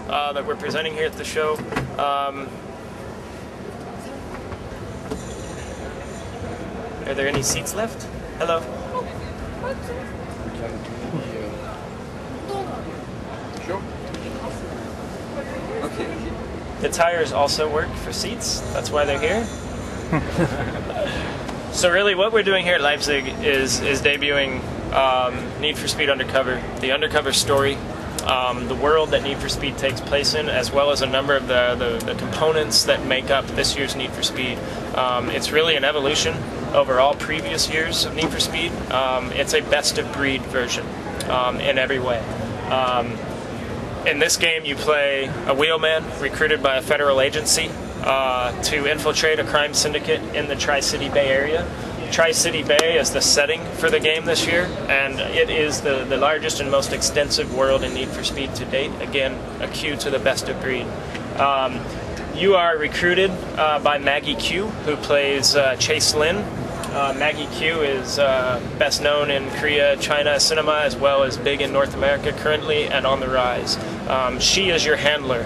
that we're presenting here at the show. Are there any seats left? Hello. Sure. Okay. The tires also work for seats. That's why they're here. So really what we're doing here at Leipzig is debuting Need for Speed Undercover, the Undercover story, the world that Need for Speed takes place in, as well as a number of the components that make up this year's Need for Speed. It's really an evolution over all previous years of Need for Speed. It's a best-of-breed version in every way. In this game, you play a wheelman recruited by a federal agency to infiltrate a crime syndicate in the Tri-City Bay area. Tri-City Bay is the setting for the game this year, and it is the largest and most extensive world in Need for Speed to date. Again, a cue to the best of breed. You are recruited by Maggie Q, who plays Chase Lin. Maggie Q is best known in Korea, China cinema, as well as big in North America currently and on the rise. She is your handler.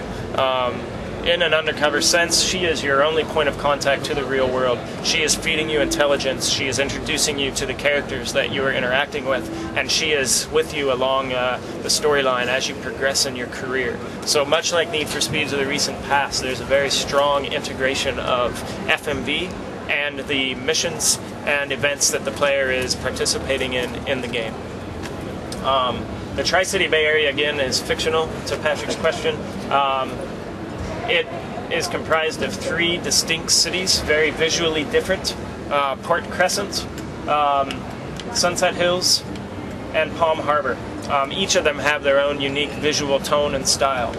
In an undercover sense, she is your only point of contact to the real world. She is feeding you intelligence, she is introducing you to the characters that you are interacting with, and she is with you along the storyline as you progress in your career. So much like Need for Speeds of the recent past, there's a very strong integration of FMV and the missions and events that the player is participating in the game. The Tri-City Bay area, again, is fictional, to Patrick's question. It is comprised of 3 distinct cities, very visually different. Port Crescent, Sunset Hills, and Palm Harbor. Each of them have their own unique visual tone and style.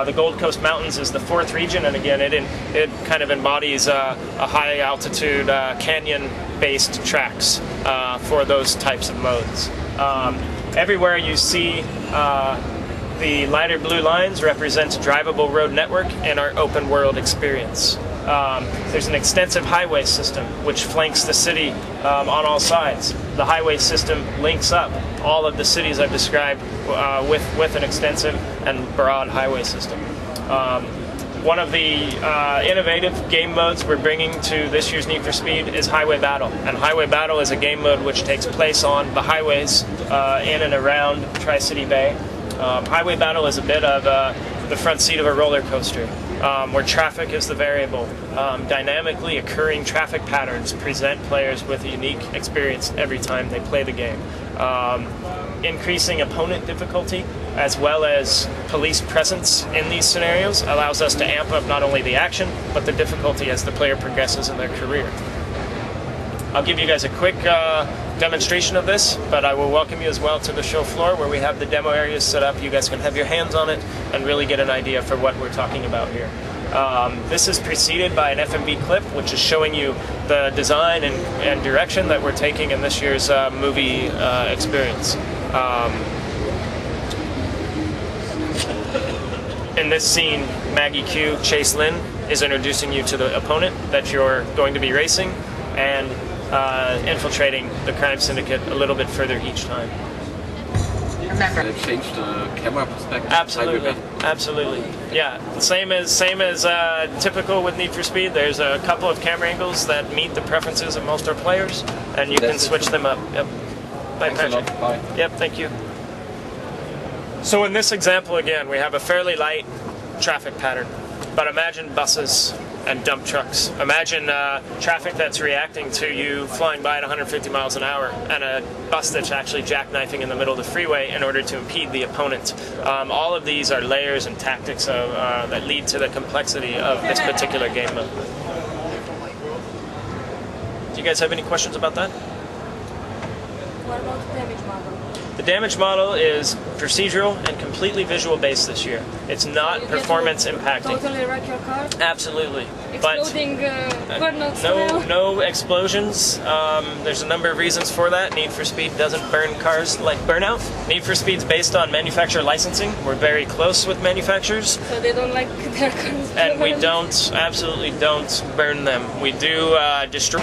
The Gold Coast Mountains is the 4th region, and again, it kind of embodies a high altitude canyon-based tracks for those types of modes. Everywhere you see the lighter blue lines represent drivable road network and our open world experience. There's an extensive highway system which flanks the city on all sides. The highway system links up all of the cities I've described with an extensive and broad highway system. One of the innovative game modes we're bringing to this year's Need for Speed is Highway Battle. And Highway Battle is a game mode which takes place on the highways in and around Tri-City Bay. Highway Battle is a bit of the front seat of a roller coaster, where traffic is the variable. Dynamically occurring traffic patterns present players with a unique experience every time they play the game. Increasing opponent difficulty, as well as police presence in these scenarios, allows us to amp up not only the action, but the difficulty as the player progresses in their career. I'll give you guys a quick demonstration of this, but I will welcome you as well to the show floor where we have the demo areas set up. You guys can have your hands on it and really get an idea for what we're talking about here. This is preceded by an FMV clip, which is showing you the design and direction that we're taking in this year's movie experience. In this scene, Maggie Q, Chase Lin, is introducing you to the opponent that you're going to be racing and infiltrating the crime syndicate a little bit further each time. Change the camera perspective. Absolutely, absolutely. Yeah, same as typical with Need for Speed. There's a couple of camera angles that meet the preferences of most of our players, and you can switch them up. Yep. Bye, Patrick. Bye. Yep, thank you. So in this example, again, we have a fairly light traffic pattern, but imagine buses and dump trucks. Imagine traffic that's reacting to you flying by at 150 miles an hour and a bus that's actually jackknifing in the middle of the freeway in order to impede the opponent. All of these are layers and tactics that lead to the complexity of this particular game mode. Do you guys have any questions about that? What about the damage model? The damage model is procedural and completely visual based this year. It's not performance impacting. Totally wreck your car? Absolutely. Exploding burnouts? No explosions. There's a number of reasons for that. Need for Speed doesn't burn cars like Burnout. Need for Speed's based on manufacturer licensing. We're very close with manufacturers. So they don't like their cars. And we absolutely don't burn them. We do destroy.